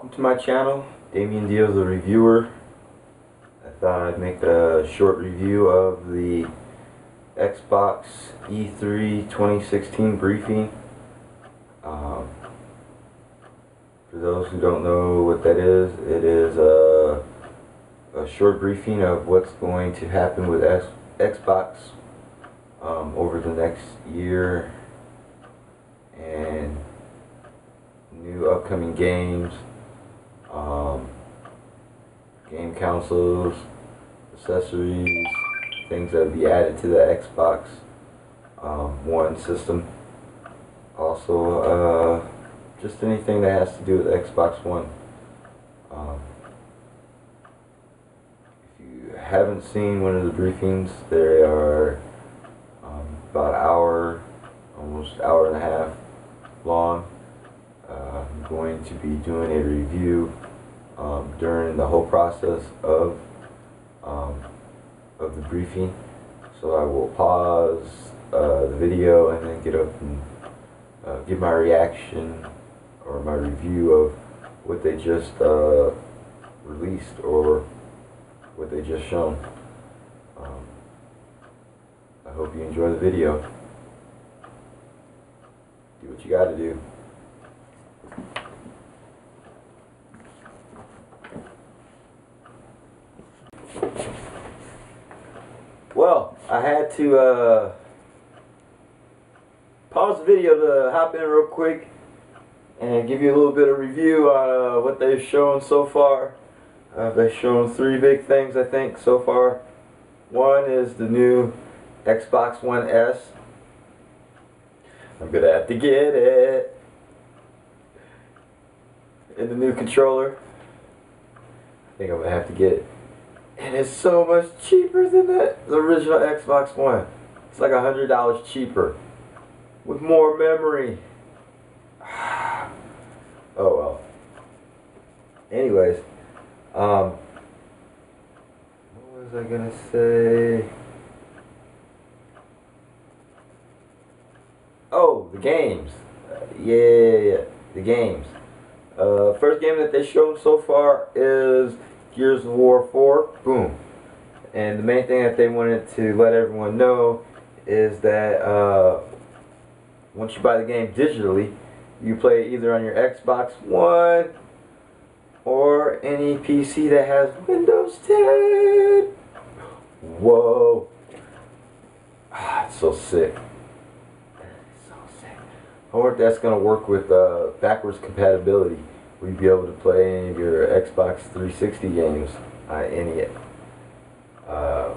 Welcome to my channel, Damien Diaz, the reviewer. I thought I'd make a short review of the Xbox E3 2016 briefing. For those who don't know what that is, it is a short briefing of what's going to happen with Xbox over the next year and new upcoming games, game consoles, accessories, things that will be added to the Xbox One system. Also, just anything that has to do with Xbox One. If you haven't seen one of the briefings, they are about an hour, almost hour and a half long. I'm going to be doing a review during the whole process of the briefing, so I will pause the video and then get up and give my reaction or my review of what they just released or what they just shown. I hope you enjoy the video. Do what you gotta do. Well, I had to pause the video to hop in real quick and give you a little bit of review on what they've shown so far. They've shown three big things, I think, so far. One is the new Xbox One S. I'm gonna have to get it. And the new controller. I think I'm gonna have to get it. And it's so much cheaper than the original Xbox One. It's like $100 cheaper. With more memory. Oh well. Anyways. What was I gonna say? Oh, the games. Yeah, the games. First game that they showed so far is Gears of War 4. Boom. And the main thing that they wanted to let everyone know is that once you buy the game digitally, you play it either on your Xbox One or any PC that has Windows 10. Whoa. It's so sick. I wonder if that's going to work with backwards compatibility, where you'll be able to play any of your Xbox 360 games on any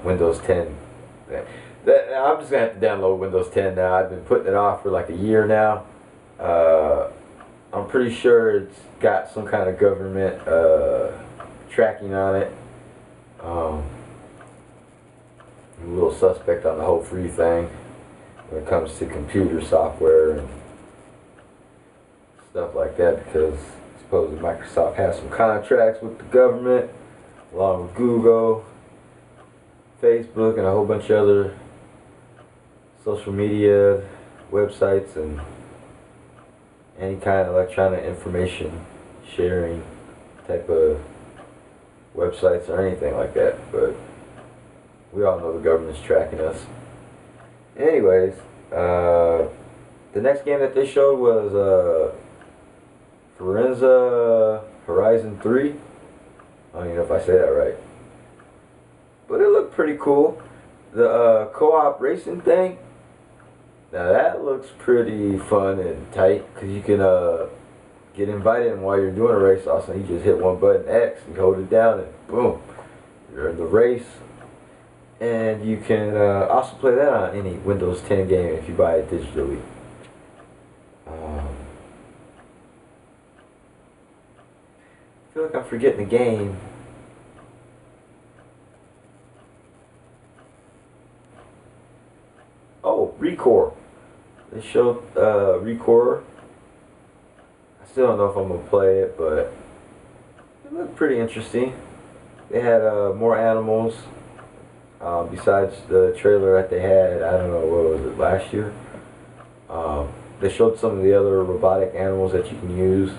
Windows 10. I'm just going to have to download Windows 10 now. I've been putting it off for like a year now. I'm pretty sure it's got some kind of government tracking on it. I'm a little suspect on the whole free thing when it comes to computer software and stuff like that, because supposedly Microsoft has some contracts with the government, along with Google, Facebook, and a whole bunch of other social media websites and any kind of electronic information sharing type of websites or anything like that. But we all know the government's tracking us. Anyways, the next game that they showed was Forza Horizon 3. I don't even know if I say that right, but it looked pretty cool. The co-op racing thing, now that looks pretty fun and tight, because you can get invited, and while you're doing a race, also you just hit one button, X, and hold it down, and boom, you're in the race. And you can also play that on any Windows 10 game if you buy it digitally. I feel like I'm forgetting the game. Oh, Recore. They showed Recore. I still don't know if I'm going to play it, but it looked pretty interesting. They had more animals besides the trailer that they had. I don't know, what was it, last year? They showed some of the other robotic animals that you can use.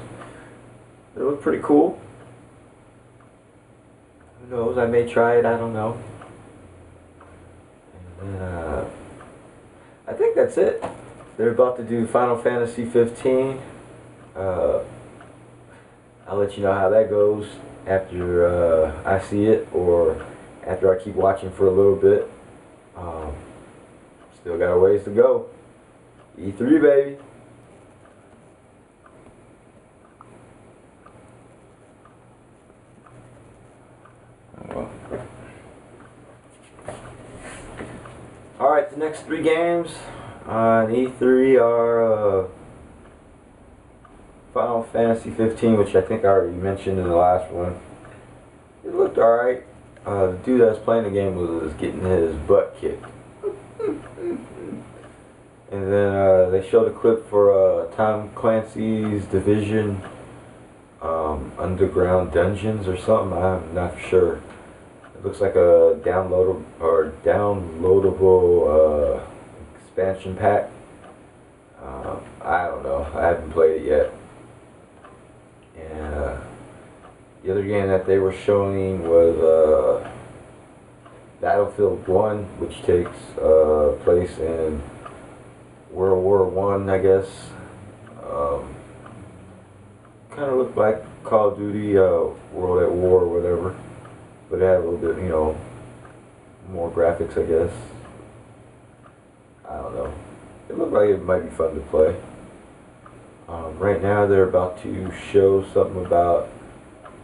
It looked pretty cool. Who knows? I may try it. I don't know. And then, I think that's it. They're about to do Final Fantasy 15. I'll let you know how that goes after I see it, or after I keep watching for a little bit. Still got a ways to go. E3, baby. Alright, the next 3 games on E3 are Final Fantasy 15, which I think I already mentioned in the last one. It looked alright. The dude that was playing the game was getting his butt kicked. And then they showed a clip for Tom Clancy's Division Underground Dungeons or something. I'm not sure. It looks like a downloadable expansion pack. I don't know. I haven't played it yet. And the other game that they were showing was Battlefield 1, which takes place in World War I, I guess. Kind of looked like Call of Duty World at War or whatever. But it had a little bit, more graphics, I guess. I don't know. It looked like it might be fun to play. Right now they're about to show something about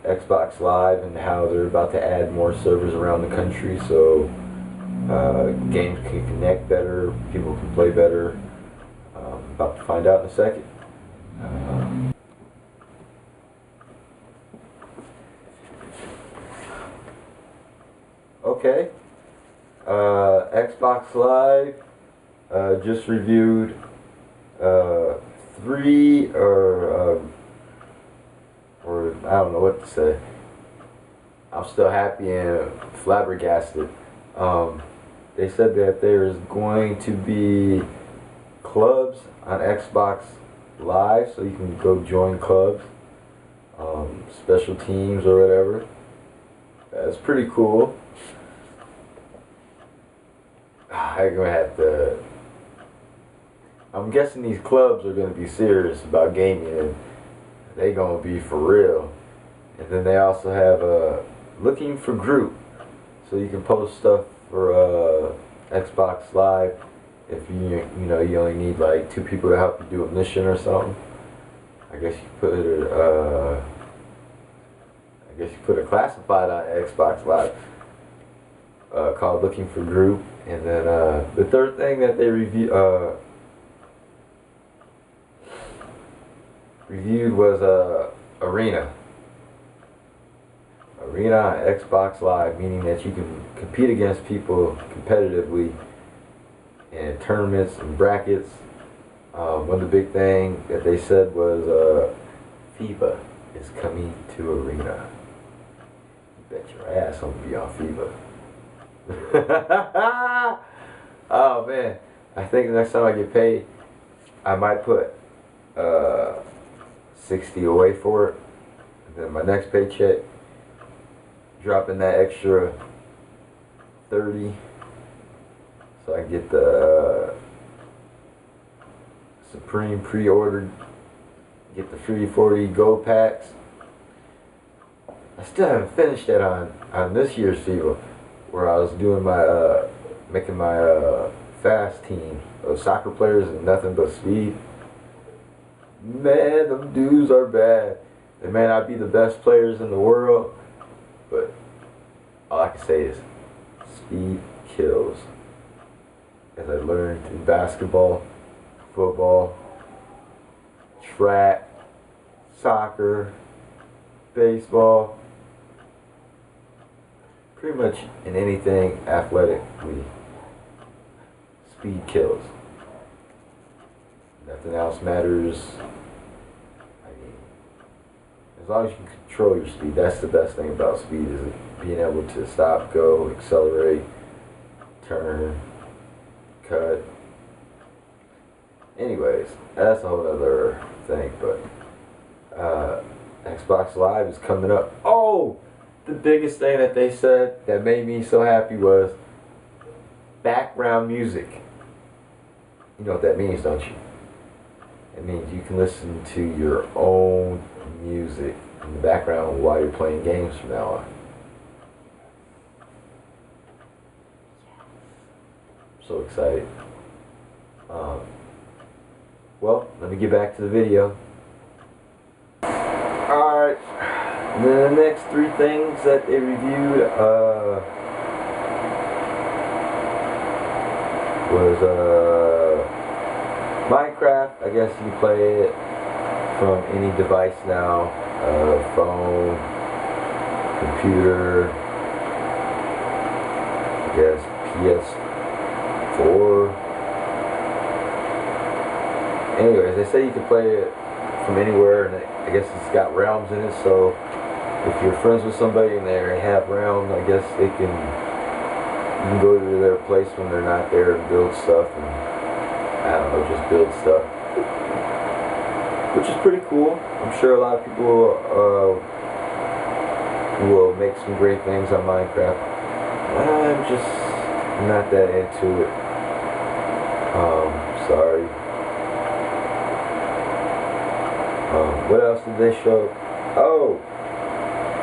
Xbox Live and how they're about to add more servers around the country so games can connect better, people can play better. About to find out in a second. Okay. Xbox Live just reviewed 3 or I don't know what to say. I'm still happy and flabbergasted. They said that there's going to be clubs on Xbox Live, so you can go join clubs, special teams or whatever. That's pretty cool. I'm gonna have to. I'm guessing these clubs are gonna be serious about gaming, and they gonna be for real. And then they also have looking for group, so you can post stuff for Xbox Live. If you only need like 2 people to help you do a mission or something. I guess you put a classified on Xbox Live called Looking for Group. And then the third thing that they reviewed was Arena. Arena on Xbox Live, meaning that you can compete against people competitively in tournaments and brackets. One of the big things that they said was FIBA is coming to Arena. You bet your ass I'm gonna be on FIBA. Oh man, I think the next time I get paid, I might put 60 away for it. And then my next paycheck, dropping that extra 30, so I can get the Supreme pre-ordered, get the free 40 gold packs. I still haven't finished that on this year's FIBA, where I was doing my making my fast team of soccer players and nothing but speed. Man, them dudes are bad. They may not be the best players in the world, but all I can say is speed kills. As I learned in basketball, football, track, soccer, baseball, pretty much in anything athletically, speed kills. Nothing else matters. I mean, as long as you can control your speed, that's the best thing about speed, is being able to stop, go, accelerate, turn, cut. Anyways, that's a whole other thing, but Xbox Live is coming up. Oh, the biggest thing that they said that made me so happy was background music. You know what that means, don't you? It means you can listen to your own music in the background while you're playing games from now on. I'm so excited. Well, let me get back to the video. Alright, the next three things that they reviewed was Minecraft. I guess you play it from any device now, phone, computer, I guess PS4. Anyways, they say you can play it from anywhere, and I guess it's got realms in it, so if you're friends with somebody and they have realms, I guess you can go to their place when they're not there and build stuff, and I don't know, just build stuff, which is pretty cool. I'm sure a lot of people will make some great things on Minecraft. I'm just not that into it. Sorry. What else did they show? Oh,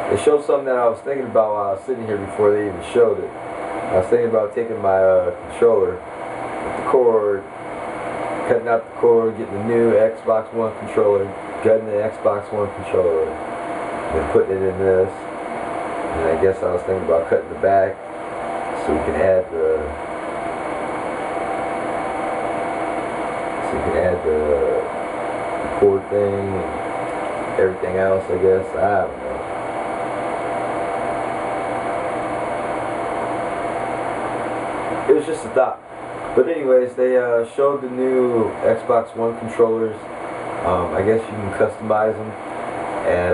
they showed something that I was thinking about while I was sitting here before they even showed it. I was thinking about taking my controller with the cord, cutting out the cord, getting the new Xbox One controller, gutting the Xbox One controller, and putting it in this. And I guess I was thinking about cutting the back so we can add the cord thing and everything else, I guess. I don't know. It was just a thought. But anyways, they showed the new Xbox One controllers. I guess you can customize them at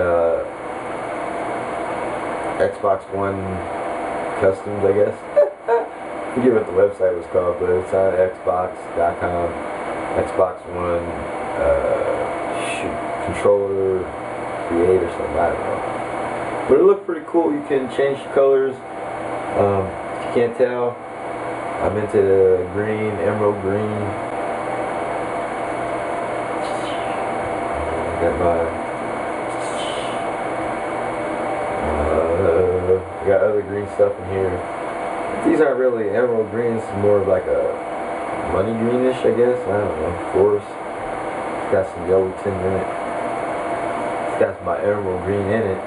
Xbox One Customs, I guess. I forget what the website was called, but it's on Xbox.com. Xbox One controller create or something, I don't know. But it looked pretty cool. You can change the colors. If you can't tell, I'm into green, emerald green. I got other green stuff in here. These aren't really emerald green. It's more of like a money greenish, I guess. I don't know. Forest. It's got some yellow tint in it. It's got my emerald green in it.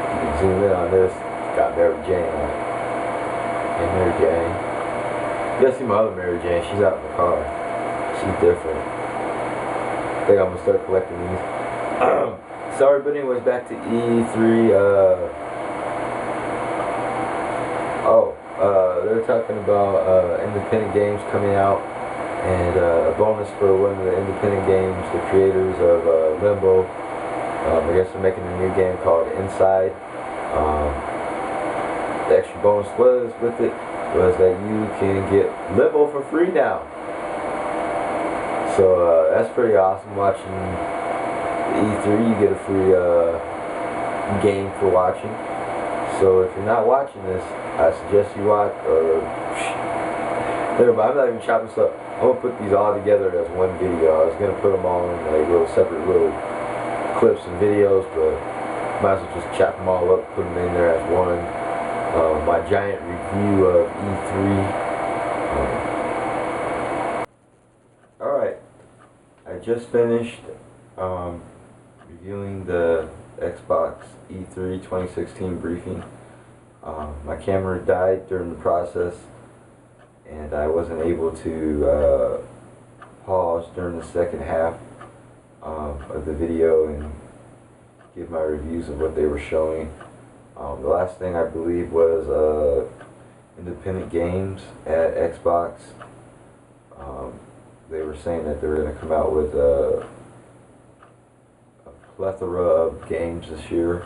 You can zoom in on this. It's got Mary Jane on it. And Mary Jane. You gotta see my other Mary Jane. She's out in the car. She's different. I think I'm gonna start collecting these. Sorry, but anyways, back to E3. They're talking about independent games coming out, and a bonus for one of the independent games, the creators of Limbo. I guess they're making a new game called Inside. The extra bonus was with it was that you can get Limbo for free now. So that's pretty awesome. Watching the E3, you get a free game for watching. So if you're not watching this, I suggest you watch, never mind, I'm not even chopping this up. I'm going to put these all together as one video. I was going to put them all in like little separate little clips and videos, but might as well just chop them all up, put them in there as one. My giant review of E3. Alright, I just finished reviewing the Xbox E3 2016 briefing. My camera died during the process, and I wasn't able to pause during the second half of the video and give my reviews of what they were showing. The last thing I believe was independent games at Xbox. They were saying that they were going to come out with a plethora of games this year.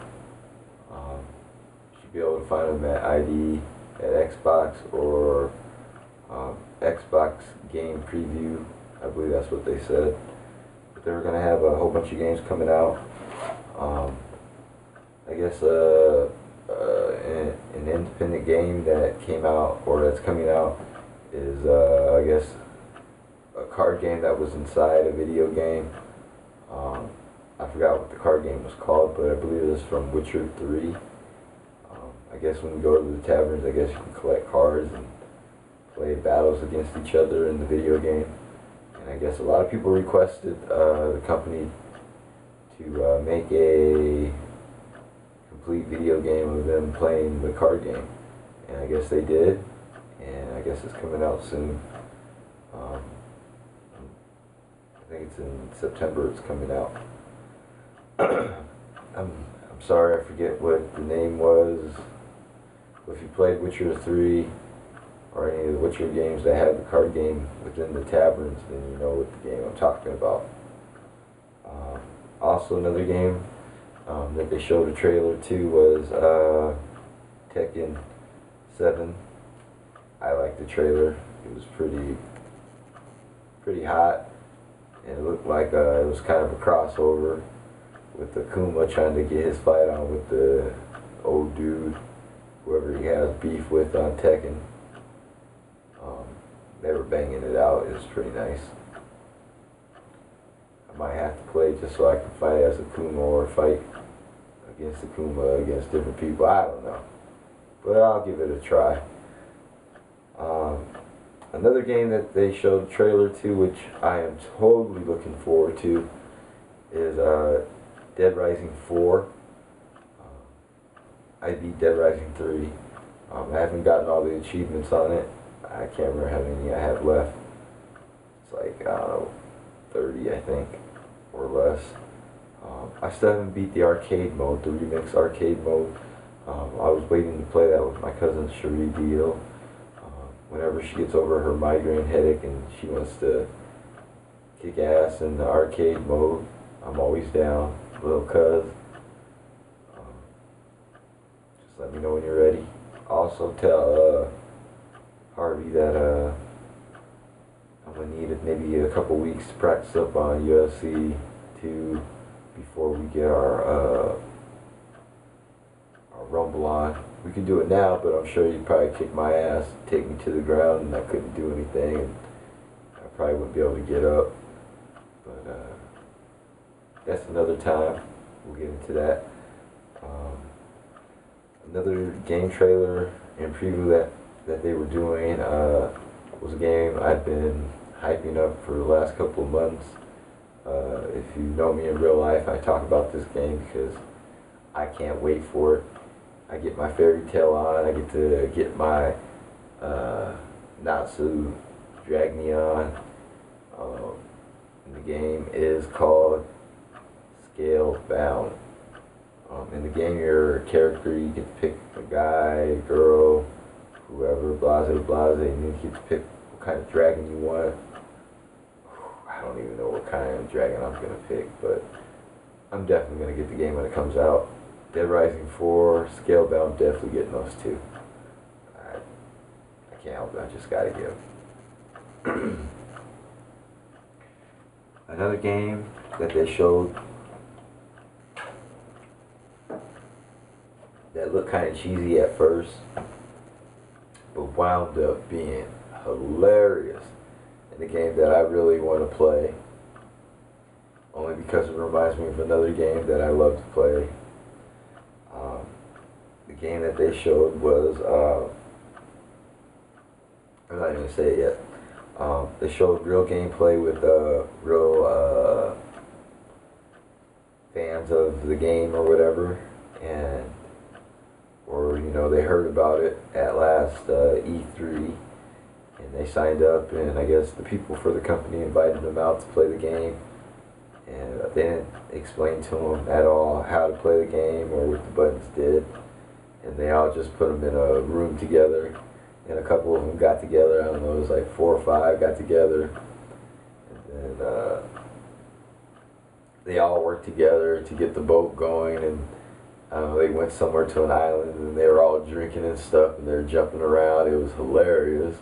Should be able to find them at ID, at Xbox, or Xbox Game Preview. I believe that's what they said. they were gonna have a whole bunch of games coming out. I guess an independent game that came out or that's coming out is I guess a card game that was inside a video game. I forgot what the card game was called, but I believe it was from Witcher 3. I guess when you go to the taverns, I guess you can collect cards and play battles against each other in the video game. And I guess a lot of people requested the company to make a complete video game of them playing the card game. And I guess they did, and I guess it's coming out soon. I think it's in September it's coming out. I'm sorry, I forget what the name was. If you played Witcher 3 or any of the Witcher games that have the card game within the taverns, then you know what the game I'm talking about. Also another game that they showed a trailer to was Tekken 7. I liked the trailer. It was pretty hot, and it looked like it was kind of a crossover with Akuma trying to get his fight on with the old dude, whoever he has beef with on Tekken. They were banging it out. It was pretty nice. I might have to play just so I can fight as Akuma or fight against Akuma against different people. I don't know, but I'll give it a try. Another game that they showed a trailer to, which I am totally looking forward to, is Dead Rising 4. I beat Dead Rising 3. I haven't gotten all the achievements on it. I can't remember how many I have left. It's like, I don't know, 30 I think, or less. I still haven't beat the arcade mode, the remix arcade mode. I was waiting to play that with my cousin Cherie Deal. Whenever she gets over her migraine headache and she wants to kick ass in the arcade mode, I'm always down, little cuz. Just let me know when you're ready. Also tell Harvey that I'm gonna need maybe a couple weeks to practice up on UFC 2 before we get our Rumble on. We can do it now, but I'm sure you'd probably kick my ass, take me to the ground, and I couldn't do anything, and I probably wouldn't be able to get up. But that's another time. We'll get into that. Another game trailer and preview that they were doing was a game I've been hyping up for the last couple of months. If you know me in real life, I talk about this game because I can't wait for it. I get my fairy tale on, I get to get my Natsu drag me on. And the game is called Scalebound. In the game, you're a character, you get to pick a guy, girl, whoever, blase, and you get to pick what kind of dragon you want. I don't even know what kind of dragon I'm going to pick, but I'm definitely going to get the game when it comes out. Dead Rising 4, Scalebound, definitely getting those two. I can't help it, I just gotta get them. Another game that they showed that looked kind of cheesy at first, but wound up being hilarious, and a game that I really want to play, only because it reminds me of another game that I love to play. The game that they showed was, I'm not even going to say it yet. They showed real gameplay with real fans of the game or whatever, or you know, they heard about it at last E3, and they signed up, and I guess the people for the company invited them out to play the game, and they didn't explain to them at all how to play the game or what the buttons did, and they all just put them in a room together, and a couple of them got together. I don't know, it was like 4 or 5 got together, and then they all worked together to get the boat going, and they went somewhere to an island, and they were all drinking and stuff, and they were jumping around. It was hilarious.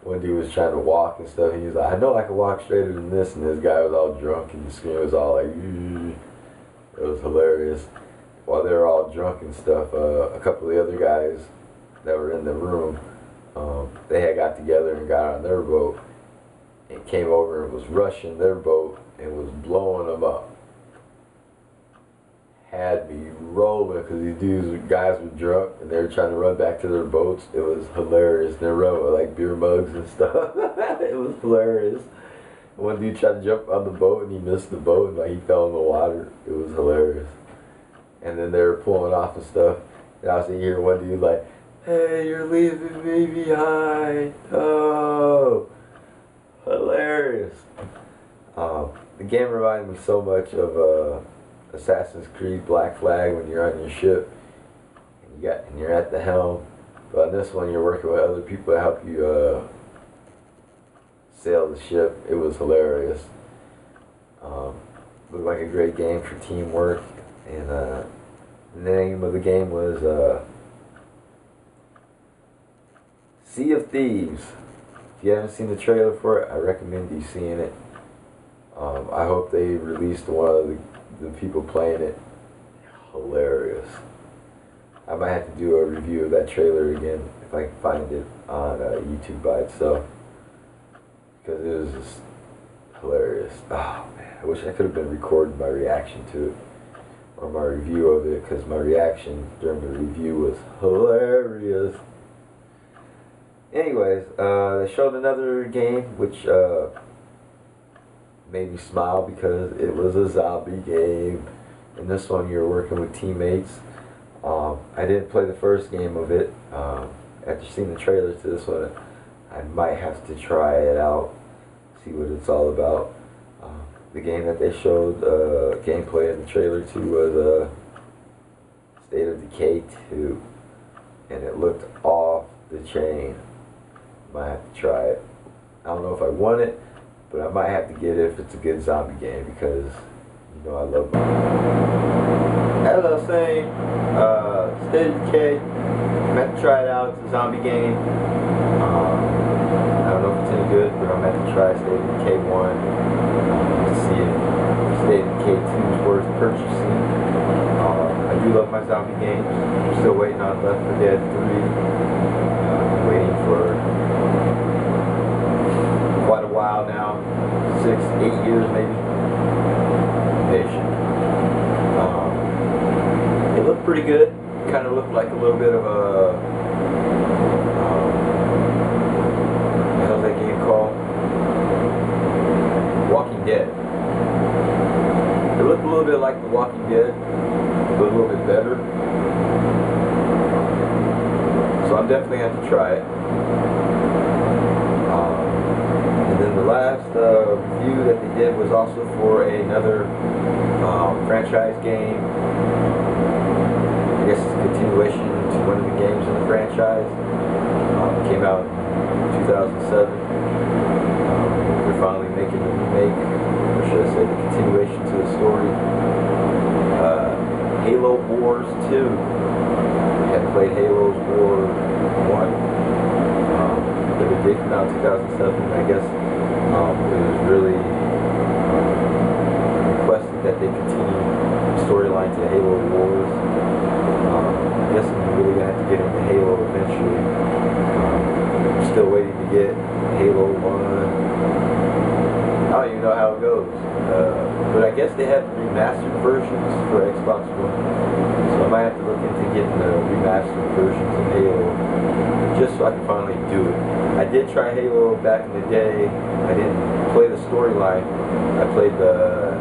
one dude was trying to walk and stuff, and he was like, I know I can walk straighter than this, and this guy was all drunk, and the screen was all like, it was hilarious. While they were all drunk and stuff, a couple of the other guys that were in the room, they had got together and got on their boat, and came over and was rushing their boat, and was blowing them up. Had me rolling because these guys were drunk and they were trying to run back to their boats. It was hilarious. They run with like beer mugs and stuff. It was hilarious. One dude tried to jump on the boat and he missed the boat and like he fell in the water. It was hilarious. And then they were pulling off and stuff. And I was hearing one dude like, "Hey, you're leaving me behind." Oh, hilarious. The game reminded me so much of Assassin's Creed Black Flag when you're on your ship and you're at the helm. But on this one, you're working with other people to help you sail the ship. It was hilarious. Looked like a great game for teamwork. And the name of the game was Sea of Thieves. If you haven't seen the trailer for it, I recommend you seeing it. I hope they released one of the people playing it. Hilarious. I might have to do a review of that trailer again if I can find it on YouTube by itself, because it was just hilarious. Oh man, I wish I could have been recording my reaction to it or my review of it, because my reaction during the review was hilarious. Anyways, they showed another game which made me smile because it was a zombie game. In this one, you're working with teammates. I didn't play the first game of it. After seeing the trailer to this one, I might have to try it out, see what it's all about. The game that they showed gameplay in the trailer to was State of Decay 2, and it looked off the chain. Might have to try it. I don't know if I want it, but I might have to get it if it's a good zombie game, because you know I love it. As I was saying, State of Decay, I'm going to try it out. It's a zombie game. I don't know if it's any good, but I'm going to have to try State of Decay 1 to see if State of Decay 2 is worth purchasing. I do love my zombie games. I'm still waiting on Left 4 Dead 3. Waiting for quite a while now, 6, 8 years maybe. Patient. It looked pretty good. Kind of looked like a little bit of a what was that game called? Walking Dead. It looked a little bit like The Walking Dead, but a little bit better. So I'm definitely going to have to try it. And then the last review that they did was also for another franchise game. I guess it's a continuation to one of the games in the franchise. Came out in 2007. They're finally making a remake, or should I say the continuation to the story. Halo Wars 2. I had played Halo's War 1. But it did come out in 2007. I guess it was really requested that they continue the storyline to Halo Wars. I guess I'm really going to have to get into Halo eventually. I'm still waiting to get Halo 1. I don't even know how it goes. But I guess they have remastered versions for Xbox One. So I might have to look into getting the remastered versions of Halo just so I can finally do it. I did try Halo back in the day. I didn't play the storyline. I played the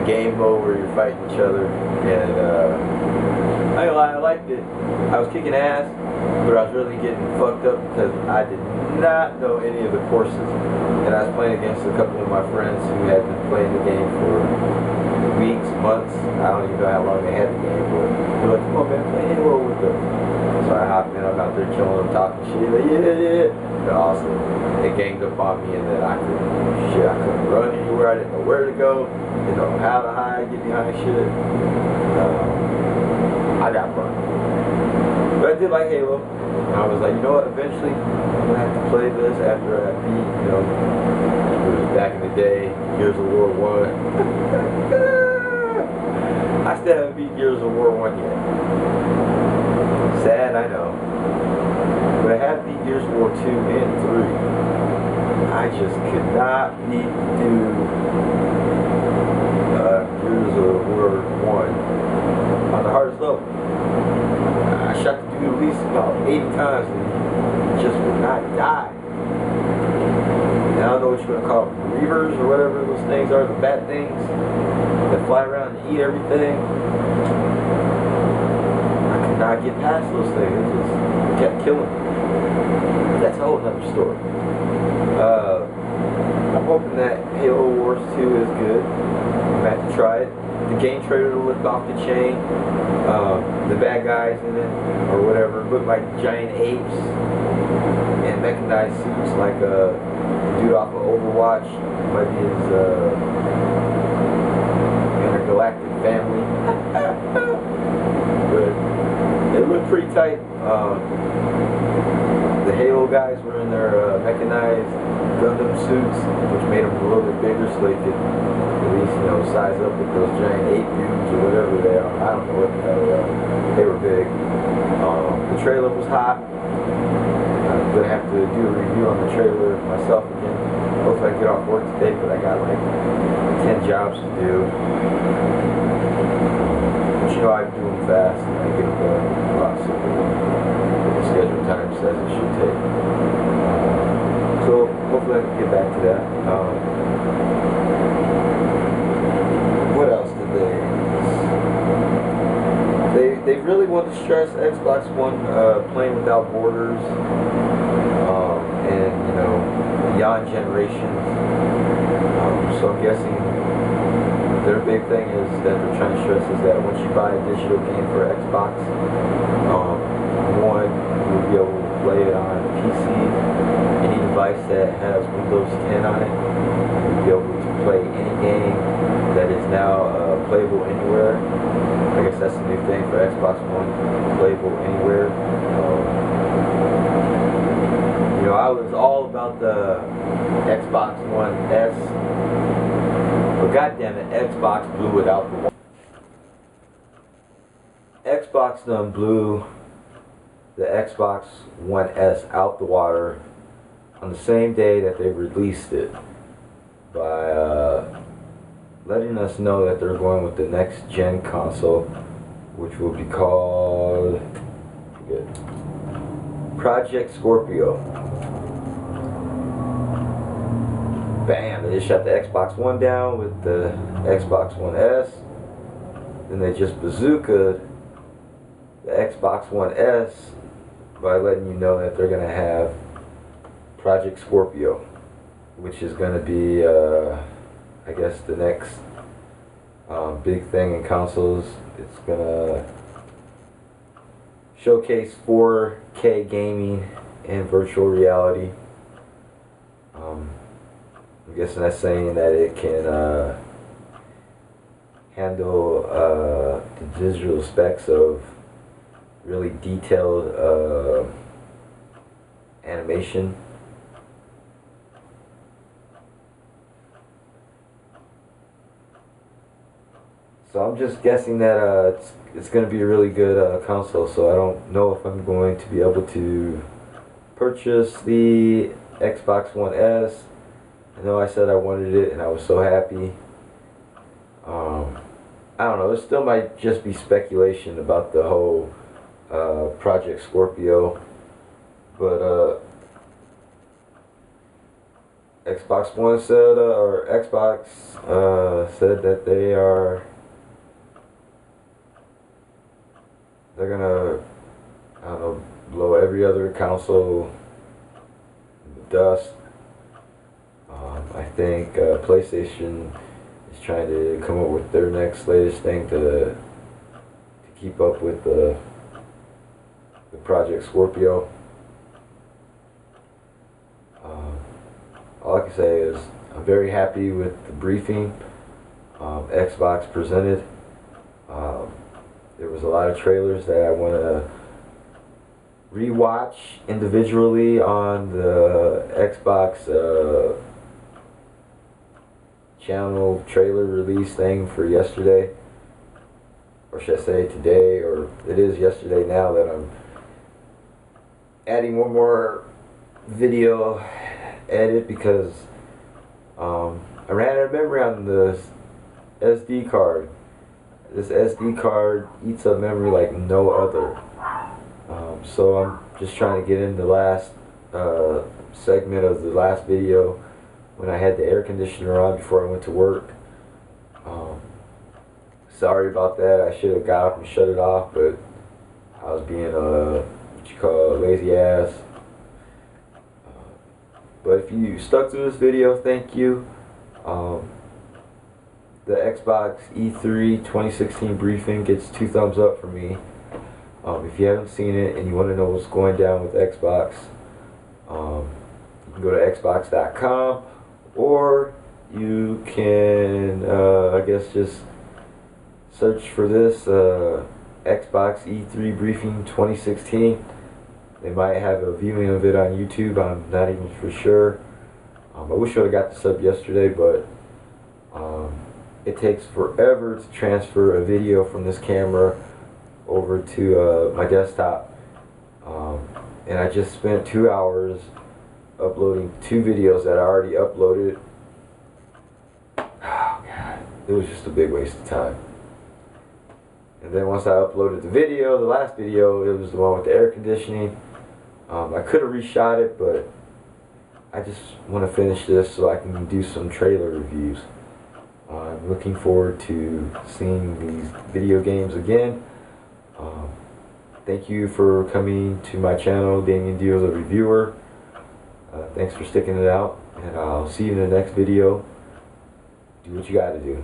game mode where you're fighting each other, and I ain't gonna lie, I liked it. I was kicking ass, but I was really getting fucked up because I did not know any of the courses, and I was playing against a couple of my friends who had been playing the game for weeks, months. I don't even know how long they had the game, but they're like, "Come on, man, play Halo with them." So I hopped in, I'm out there killing them, talking shit, like, yeah. They're awesome. They ganged up on me, and then I couldn't run anywhere. I didn't know where to go, didn't know how to hide, get behind shit. I got burned. But I did did like Halo. And I was like, you know what, eventually I'm gonna have to play this after I beat, you know, it was back in the day, Gears of War 1. I still haven't beat Gears of War 1 yet. Sad, I know. But I have beat Gears of War 2 and 3. I just could not beat the dude Gears of War 1 on the hardest level. I shot the dude at least about 80 times and he just would not die. And I don't know what you're going to call them, reavers or whatever those things are, the bat things that fly around and eat everything. I could not get past those things. It just kept killing me. That's a whole nother story. I'm hoping that Halo Wars 2 is good. I'm going to have to try it. The game trailer looked off the chain. The bad guys in it, or whatever, looked like giant apes and mechanized suits like a dude off of Overwatch. Might be his intergalactic family. But it looked pretty tight. The Halo guys were in their mechanized Gundam suits, which made them a little bit bigger so they could at least, you know, size up with those giant ape dudes or whatever they are. I don't know what the hell they are. They were big. The trailer was hot. I'm going to have to do a review on the trailer myself again. Hopefully I can get off work today, but I got like 10 jobs to do. But you know, I do them fast and I get them done a lot sooner than the scheduled time says it should take. So hopefully I can get back to that. What else did they really want to stress Xbox One playing without borders, and you know, beyond generations. So I'm guessing their big thing is that they're trying to stress is that once you buy a digital game for Xbox One, you'll be able to play it on PC, any device that has Windows 10 on it. You'll be able to play any game that is now playable anywhere. I guess that's the new thing for Xbox One, playable anywhere. You know, I was all about the Xbox One S, but goddamn it, Xbox blew it out the water. Xbox done blew the Xbox One S out the water on the same day that they released it by letting us know that they're going with the next gen console, which will be called Project Scorpio. Bam! They just shut the Xbox One down with the Xbox One S. Then they just bazookaed the Xbox One S by letting you know that they're going to have Project Scorpio, which is going to be, I guess, the next big thing in consoles. It's going to showcase 4K gaming and virtual reality. I'm guessing that's saying that it can handle the digital specs of really detailed animation. So I'm just guessing that it's going to be a really good console, so I don't know if I'm going to be able to purchase the Xbox One S. I know I said I wanted it and I was so happy. I don't know, it still might just be speculation about the whole Project Scorpio, but Xbox One said, or Xbox said that they're gonna, I don't know, blow every other console in the dust. I think PlayStation is trying to come up with their next latest thing to keep up with the Project Scorpio. All I can say is I'm very happy with the briefing Xbox presented. There was a lot of trailers that I want to rewatch individually on the Xbox channel trailer release thing for yesterday, or should I say today, or it is yesterday now that I'm adding one more video edit because I ran out of memory on the SD card. This SD card eats up memory like no other. So I'm just trying to get in the last segment of the last video when I had the air conditioner on before I went to work. Sorry about that. I should have got up and shut it off, but I was being what you call a lazy ass. But if you stuck through this video, thank you. The Xbox E3 2016 briefing gets 2 thumbs up for me. If you haven't seen it and you want to know what's going down with Xbox, you can go to xbox.com, or you can, I guess, just search for this Xbox E3 briefing 2016. They might have a viewing of it on YouTube. I'm not even for sure. I wish I would have got this up yesterday, but it takes forever to transfer a video from this camera over to my desktop. And I just spent 2 hours uploading 2 videos that I already uploaded. Oh God, it was just a big waste of time. And then once I uploaded the video, the last video, it was the one with the air conditioning. I could have reshot it, but I just want to finish this so I can do some trailer reviews. I'm looking forward to seeing these video games again. Thank you for coming to my channel, Damien Dio the Reviewer. Thanks for sticking it out, and I'll see you in the next video. Do what you gotta do.